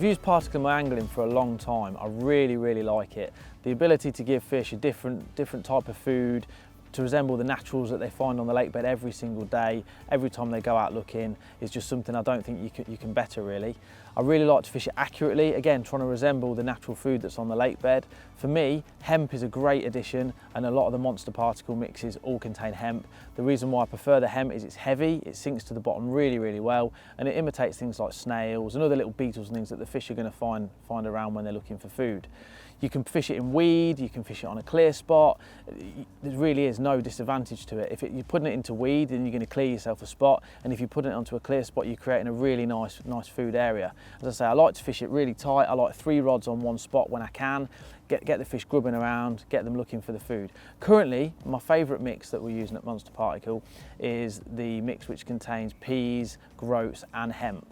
I've used particle in my angling for a long time. I really like it. The ability to give fish a different type of food, to resemble the naturals that they find on the lake bed every single day, every time they go out looking, is just something I don't think you can better really. I really like to fish it accurately, again trying to resemble the natural food that's on the lake bed. For me, hemp is a great addition, and a lot of the monster particle mixes all contain hemp. The reason why I prefer the hemp is it's heavy, it sinks to the bottom really well, and it imitates things like snails and other little beetles and things that the fish are going to find around when they're looking for food. You can fish it in weed, you can fish it on a clear spot. There really is no disadvantage to it. If you're putting it into weed, then you're going to clear yourself a spot, and if you're putting it onto a clear spot, you're creating a really nice food area. As I say, I like to fish it really tight. I like 3 rods on one spot when I can. Get the fish grubbing around, get them looking for the food. Currently, my favourite mix that we're using at Monster Particle is the mix which contains peas, groats and hemp.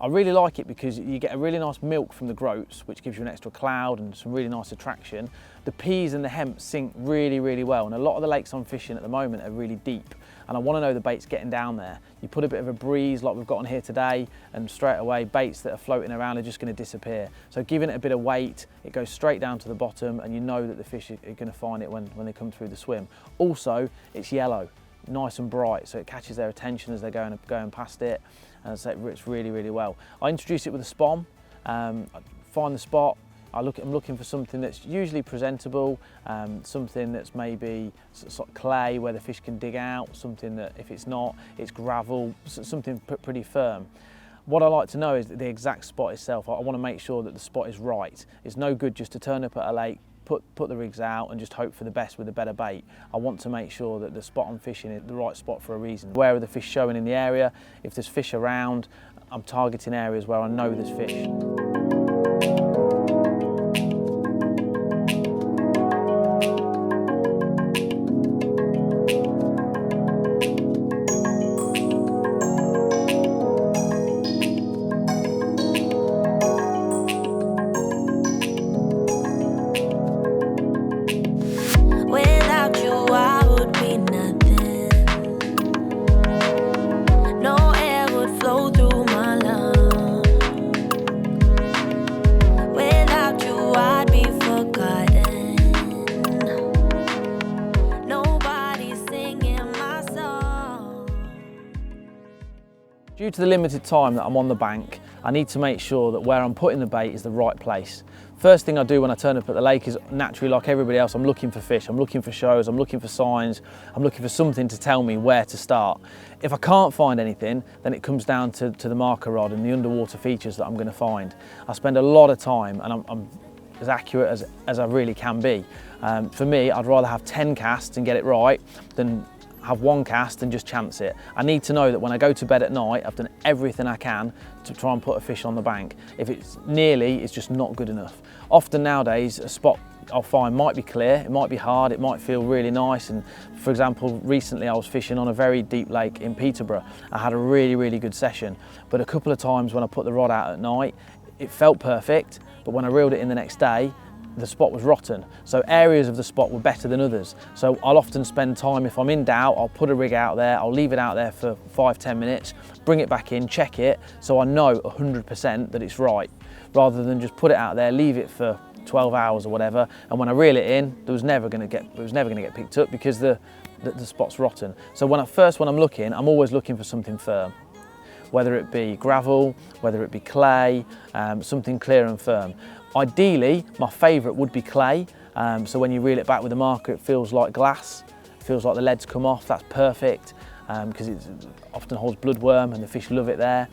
I really like it because you get a really nice milk from the groats, which gives you an extra cloud and some really nice attraction. The peas and the hemp sink really well, and a lot of the lakes I'm fishing at the moment are really deep, and I want to know the bait's getting down there. You put a bit of a breeze like we've got on here today, and straight away baits that are floating around are just going to disappear. So giving it a bit of weight, it goes straight down to the bottom, and you know that the fish are going to find it when they come through the swim. Also, it's yellow, nice and bright, so it catches their attention as they're going past it, and so it works really well. I introduce it with a spom. I find the spot. I'm looking for something that's usually presentable, something that's maybe sort of clay where the fish can dig out, something that if it's not, it's gravel, something pretty firm. What I like to know is the exact spot itself. I want to make sure that the spot is right. It's no good just to turn up at a lake, put the rigs out and just hope for the best with a better bait. I want to make sure that the spot I'm fishing is the right spot for a reason. Where are the fish showing in the area? If there's fish around, I'm targeting areas where I know there's fish. Due to the limited time that I'm on the bank, I need to make sure that where I'm putting the bait is the right place. First thing I do when I turn up at the lake is, naturally like everybody else, I'm looking for fish, I'm looking for shows, I'm looking for signs, I'm looking for something to tell me where to start. If I can't find anything, then it comes down to the marker rod and the underwater features that I'm going to find. I spend a lot of time, and I'm as accurate as I really can be. For me, I'd rather have 10 casts and get it right than have 1 cast and just chance it. I need to know that when I go to bed at night, I've done everything I can to try and put a fish on the bank. If it's nearly, it's just not good enough. Often nowadays, a spot I'll find might be clear, it might be hard, it might feel really nice. And for example, recently I was fishing on a very deep lake in Peterborough. I had a really good session, but a couple of times when I put the rod out at night, it felt perfect, but when I reeled it in the next day, the spot was rotten. So areas of the spot were better than others. So I'll often spend time, if I'm in doubt, I'll put a rig out there, I'll leave it out there for 5–10 minutes, bring it back in, check it, so I know 100% that it's right, rather than just put it out there, leave it for 12 hours or whatever, and when I reel it in, it was never going to get picked up because the spot's rotten. So when I'm looking, I'm always looking for something firm, whether it be gravel, whether it be clay, something clear and firm. Ideally, my favourite would be clay, so when you reel it back with a marker, it feels like glass, it feels like the lead's come off. That's perfect, because it often holds bloodworm and the fish love it there.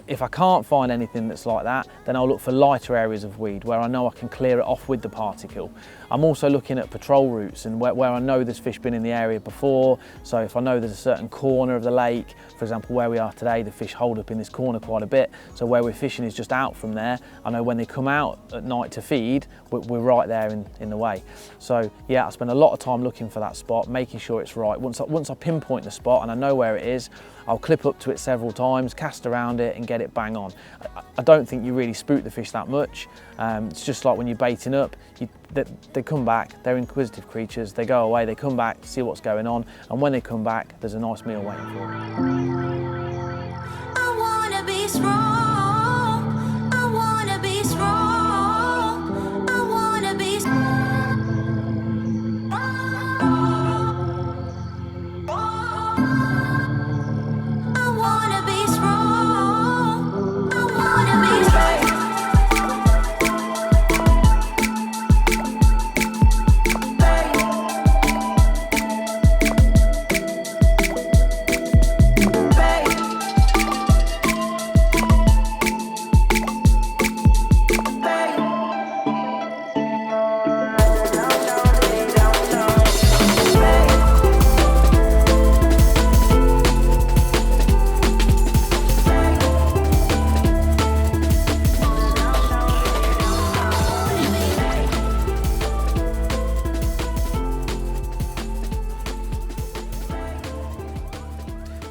If I can't find anything that's like that, then I'll look for lighter areas of weed where I know I can clear it off with the particle. I'm also looking at patrol routes and where I know there's fish been in the area before. So if I know there's a certain corner of the lake, for example where we are today, the fish hold up in this corner quite a bit. So where we're fishing is just out from there. I know when they come out at night to feed, we're right there in the way. So yeah, I spend a lot of time looking for that spot, making sure it's right. Once I pinpoint the spot and I know where it is, I'll clip up to it several times, cast around it and get it bang on. I don't think you really spook the fish that much. It's just like when you're baiting up, they come back, they're inquisitive creatures, they go away, they come back, see what's going on, and when they come back, there's a nice meal waiting for them. I wanna be strong, I wanna be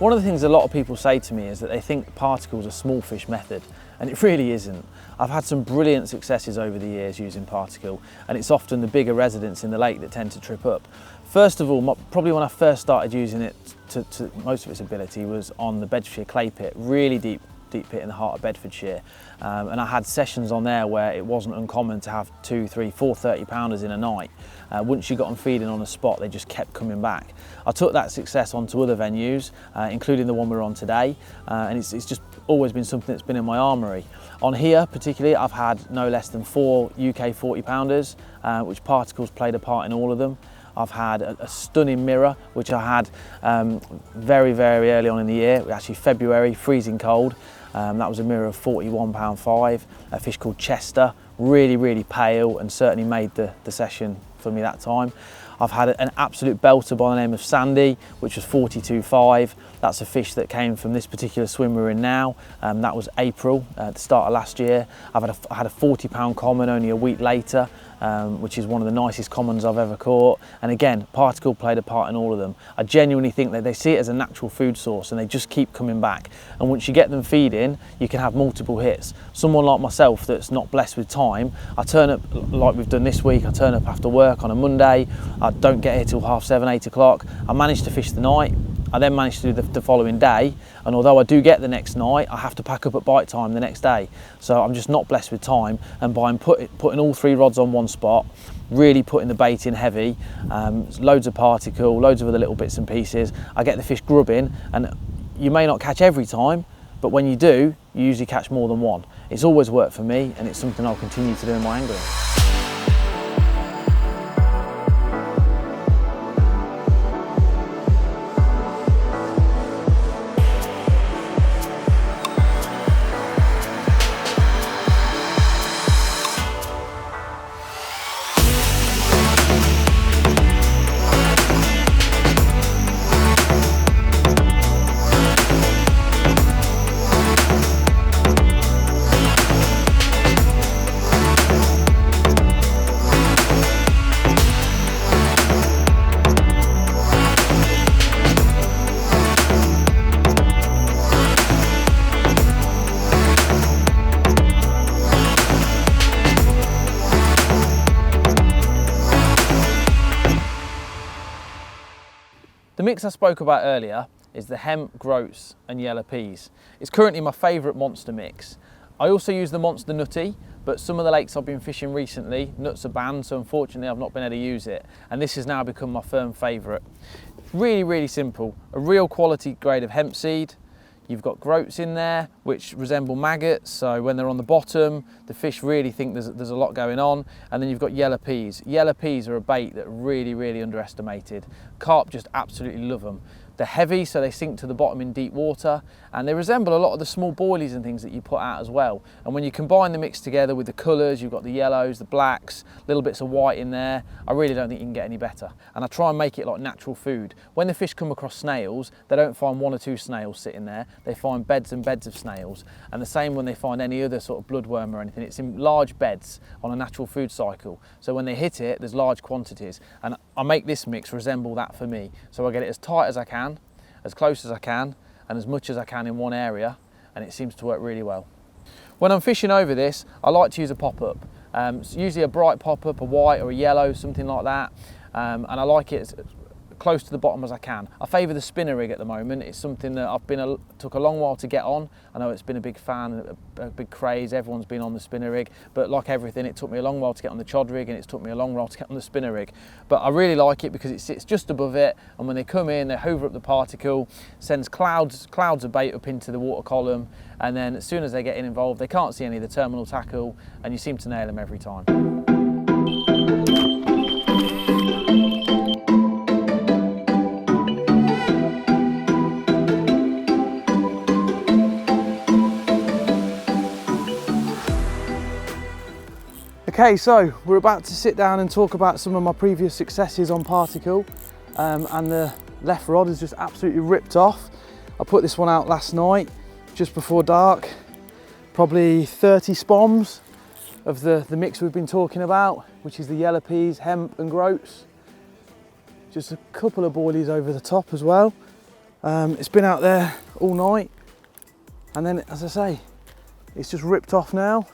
One of the things a lot of people say to me is that they think particles are small fish method, and it really isn't. I've had some brilliant successes over the years using particle, and it's often the bigger residents in the lake that tend to trip up. First of all, probably when I first started using it to most of its ability was on the Bedfordshire clay pit, really deep pit in the heart of Bedfordshire, and I had sessions on there where it wasn't uncommon to have 2, 3, 4 30-pounders in a night. Once you got them feeding on a spot, they just kept coming back. I took that success onto other venues, including the one we're on today, and it's just always been something that's been in my armoury. On here particularly, I've had no less than 4 UK 40-pounders, which particles played a part in all of them. I've had a stunning mirror, which I had very, very early on in the year, actually February, freezing cold. That was a mirror of £41.5, a fish called Chester, really, really pale, and certainly made the session for me that time. I've had an absolute belter by the name of Sandy, which was 42.5. That's a fish that came from this particular swim we're in now. That was April, the start of last year. I had a 40-pound common only a week later, which is one of the nicest commons I've ever caught. And again, particle played a part in all of them. I genuinely think that they see it as a natural food source and they just keep coming back. And once you get them feeding, you can have multiple hits. Someone like myself that's not blessed with time, I turn up like we've done this week, I turn up after work on a Monday, I don't get here till 7:30, 8 o'clock. I managed to fish the night. I then managed to do the following day, and although I do get the next night, I have to pack up at bite time the next day. So I'm just not blessed with time, and by putting all 3 rods on one spot, really putting the bait in heavy, loads of particle, loads of other little bits and pieces, I get the fish grubbing, and you may not catch every time, but when you do, you usually catch more than one. It's always worked for me, and it's something I'll continue to do in my angling. The mix I spoke about earlier is the hemp, groats and yellow peas. It's currently my favourite monster mix. I also use the monster nutty, but some of the lakes I've been fishing recently, nuts are banned, so unfortunately I've not been able to use it, and this has now become my firm favourite. Really, really simple. A real quality grade of hemp seed. You've got groats in there, which resemble maggots, so when they're on the bottom, the fish really think there's a lot going on. And then you've got yellow peas. Yellow peas are a bait that are really, really underestimated. Carp just absolutely love them. They're heavy, so they sink to the bottom in deep water, and they resemble a lot of the small boilies and things that you put out as well. And when you combine the mix together with the colours, you've got the yellows, the blacks, little bits of white in there, I really don't think you can get any better. And I try and make it like natural food. When the fish come across snails, they don't find 1 or 2 snails sitting there, they find beds and beds of snails. And the same when they find any other sort of bloodworm or anything, it's in large beds on a natural food cycle. So when they hit it, there's large quantities. And I make this mix resemble that for me. So I get it as tight as I can, as close as I can, and as much as I can in one area, and it seems to work really well. When I'm fishing over this, I like to use a pop-up. It's usually a bright pop-up, a white or a yellow, something like that, and I like it as close to the bottom as I can. I favour the spinner rig at the moment. It's something that took a long while to get on. I know it's been a big fan, a big craze, everyone's been on the spinner rig, but like everything, it took me a long while to get on the chod rig, and it's took me a long while to get on the spinner rig. But I really like it because it sits just above it, and when they come in, they hover up the particle, sends clouds of bait up into the water column, and then as soon as they get involved, they can't see any of the terminal tackle, and you seem to nail them every time. Okay, so we're about to sit down and talk about some of my previous successes on particle, and the left rod is just absolutely ripped off. I put this one out last night, just before dark, probably 30 spoms of the mix we've been talking about, which is the yellow peas, hemp and groats. Just a couple of boilies over the top as well. It's been out there all night, and then, as I say, it's just ripped off now,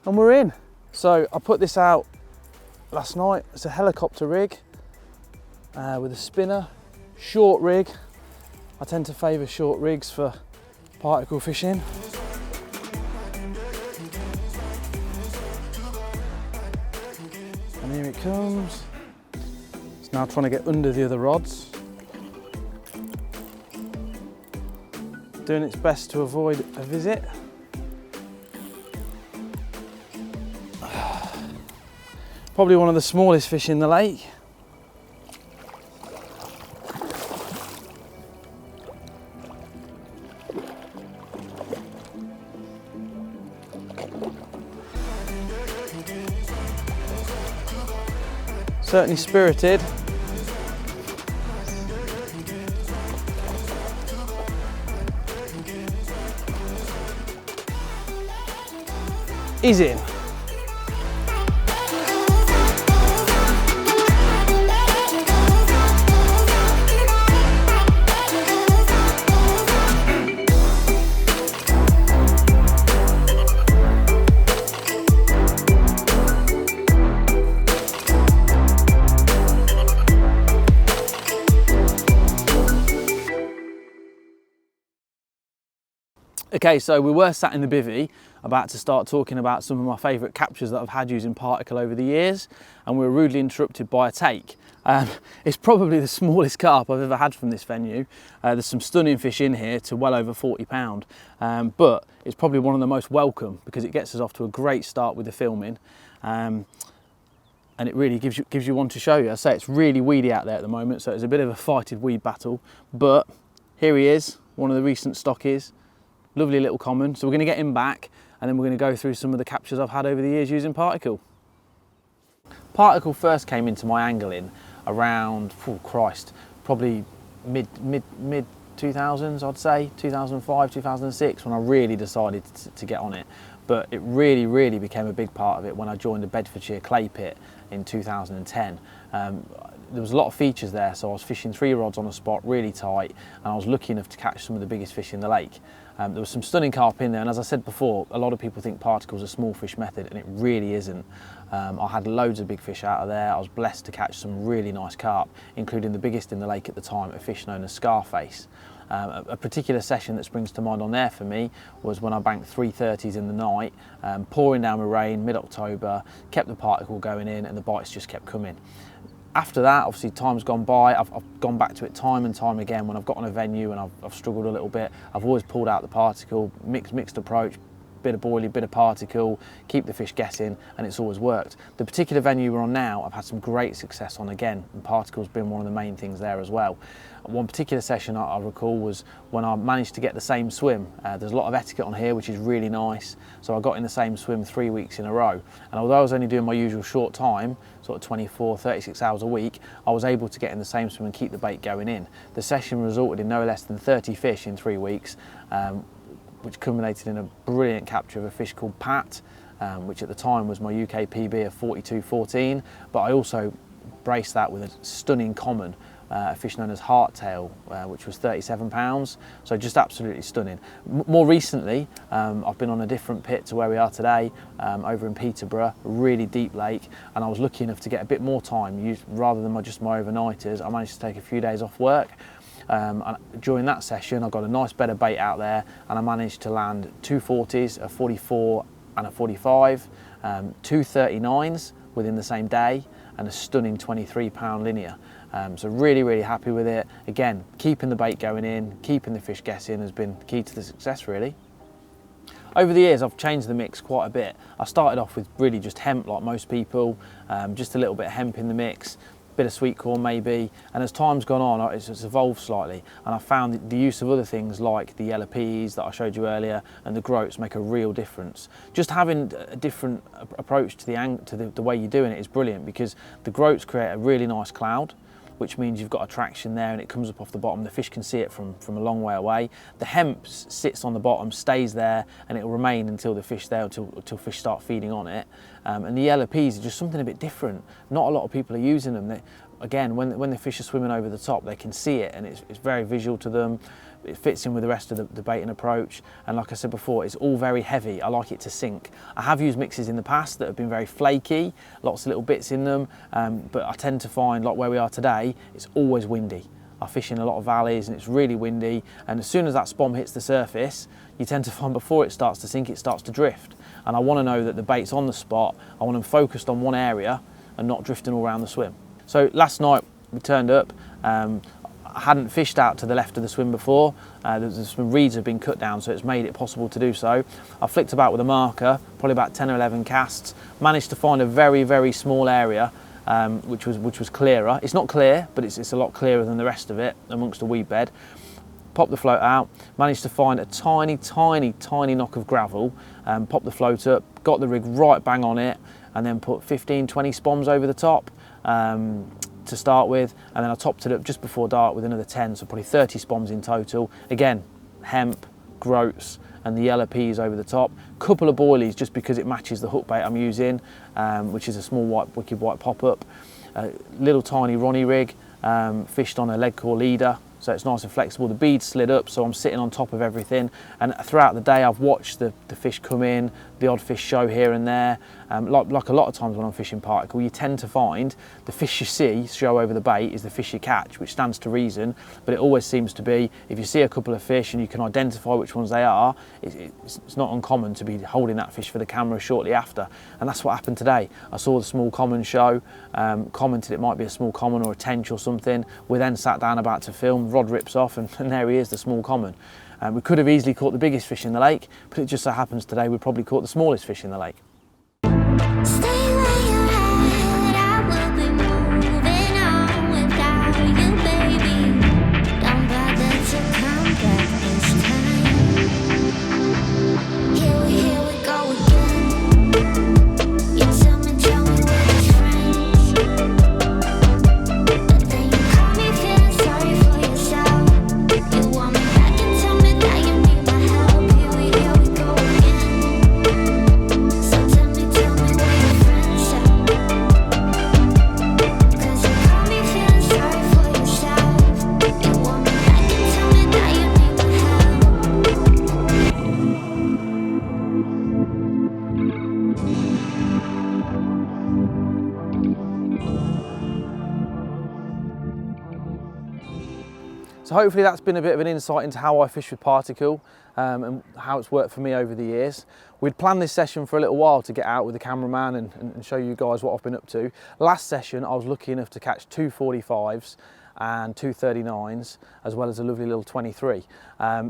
and we're in. So I put this out last night. It's a helicopter rig with a spinner, short rig. I tend to favour short rigs for particle fishing. And here it comes. It's now trying to get under the other rods. Doing its best to avoid a visit. Probably one of the smallest fish in the lake. Certainly spirited. He's in. Okay, so we were sat in the bivvy about to start talking about some of my favourite captures that I've had using particle over the years, and we were rudely interrupted by a take. It's probably the smallest carp I've ever had from this venue. There's some stunning fish in here to well over 40 pound, but it's probably one of the most welcome because it gets us off to a great start with the filming. And it really gives you one to show you. I say it's really weedy out there at the moment, so it's a bit of a fighted weed battle, but here he is, one of the recent stockies. Lovely little common. So we're going to get him back, and then we're going to go through some of the captures I've had over the years using particle. Particle first came into my angling around, oh Christ, probably mid 2000s, I'd say, 2005, 2006, when I really decided to get on it. But it really became a big part of it when I joined the Bedfordshire clay pit in 2010. There was a lot of features there, so I was fishing 3 rods on a spot, really tight, and I was lucky enough to catch some of the biggest fish in the lake. There was some stunning carp in there, and as I said before, a lot of people think particle's a small fish method, and it really isn't. I had loads of big fish out of there. I was blessed to catch some really nice carp, including the biggest in the lake at the time, a fish known as Scarface. A particular session that springs to mind on there for me was when I banked 330s in the night, pouring down with rain, mid-October, kept the particle going in, and the bites just kept coming. After that, obviously time's gone by, I've gone back to it time and time again when I've got on a venue and I've struggled a little bit. I've always pulled out the particle, mixed approach, bit of boilie, bit of particle, keep the fish guessing, and it's always worked. The particular venue we're on now, I've had some great success on again, and particle's been one of the main things there as well. One particular session I recall was when I managed to get the same swim. There's a lot of etiquette on here, which is really nice. So I got in the same swim 3 weeks in a row. And although I was only doing my usual short time, sort of 24, 36 hours a week, I was able to get in the same swim and keep the bait going in. The session resulted in no less than 30 fish in 3 weeks, which culminated in a brilliant capture of a fish called Pat, which at the time was my UK PB of 42.14, but I also braced that with a stunning common, a fish known as Hearttail, which was 37 pounds, so just absolutely stunning. More recently, I've been on a different pit to where we are today, over in Peterborough, a really deep lake, and I was lucky enough to get a bit more time, rather than just my overnighters. I managed to take a few days off work. And during that session, I got a nice bed of bait out there, and I managed to land 2 40s, a 44 and a 45, 2 39s within the same day, and a stunning 23 pound linear. So really happy with it. Again, keeping the bait going in, keeping the fish guessing has been key to the success really. Over the years, I've changed the mix quite a bit. I started off with really just hemp like most people, just a little bit of hemp in the mix, bit of sweet corn maybe, and as time's gone on it's evolved slightly, and I found the use of other things like the yellow peas that I showed you earlier and the groats make a real difference. Just having a different approach to the way you're doing it is brilliant, because the groats create a really nice cloud. which means you've got attraction there and it comes up off the bottom. The fish can see it from a long way away. The hemp sits on the bottom, stays there, and it will remain until the fish there, until fish start feeding on it. And the yellow peas are just something a bit different. Not a lot of people are using them. Again, when the fish are swimming over the top, they can see it, and it's very visual to them. It fits in with the rest of the baiting approach, and like I said before, it's all very heavy. I like it to sink. I have used mixes in the past that have been very flaky, lots of little bits in them, but I tend to find, like where we are today, it's always windy. I fish in a lot of valleys and it's really windy, and as soon as that spom hits the surface, you tend to find before it starts to sink, it starts to drift. And I want to know that the bait's on the spot. I want them focused on one area and not drifting all around the swim. So last night we turned up. I hadn't fished out to the left of the swim before. Some reeds have been cut down, so it's made it possible to do so. I flicked about with a marker, probably about 10 or 11 casts, managed to find a very, very small area, which was clearer. It's not clear, but it's a lot clearer than the rest of it amongst a weed bed. Popped the float out, managed to find a tiny, tiny, tiny knock of gravel, popped the float up, got the rig right bang on it, and then put 15, 20 spoms over the top. To start with, and then I topped it up just before dark with another 10, so probably 30 spoms in total. Again, hemp, groats, and the yellow peas over the top. Couple of boilies just because it matches the hook bait I'm using, which is a small white, wicked white pop-up. Little tiny Ronnie rig, fished on a leg core leader, so it's nice and flexible. The beads slid up, so I'm sitting on top of everything, and throughout the day I've watched the fish come in, the odd fish show here and there. Like a lot of times when I'm fishing particle, you tend to find the fish you see show over the bait is the fish you catch, which stands to reason, but it always seems to be, if you see a couple of fish and you can identify which ones they are, it's not uncommon to be holding that fish for the camera shortly after, and that's what happened today. I saw the small common show, commented it might be a small common or a tench or something. We then sat down about to film, rod rips off, and there he is, the small common. We could have easily caught the biggest fish in the lake, but it just so happens today we probably caught the smallest fish in the lake. So hopefully that's been a bit of an insight into how I fish with particle and how it's worked for me over the years. We'd planned this session for a little while to get out with the cameraman and show you guys what I've been up to. Last session I was lucky enough to catch 2 45s and 2 39s, as well as a lovely little 23.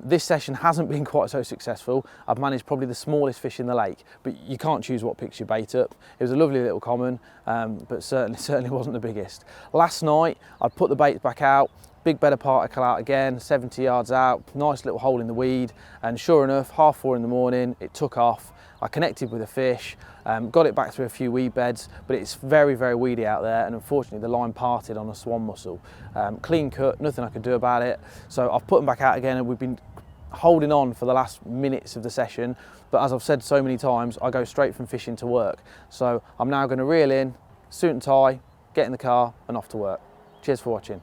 This session hasn't been quite so successful. I've managed probably the smallest fish in the lake, but you can't choose what picks your bait up. It was a lovely little common, but certainly wasn't the biggest. Last night I put the baits back out, big bed of particle out again, 70 yards out, nice little hole in the weed, and sure enough, 4:30 in the morning, it took off. I connected with a fish, got it back through a few weed beds, but it's very, very weedy out there, and unfortunately the line parted on a swan mussel. Clean cut, nothing I could do about it, so I've put them back out again, and we've been holding on for the last minutes of the session, but as I've said so many times, I go straight from fishing to work. So I'm now going to reel in, suit and tie, get in the car, and off to work. Cheers for watching.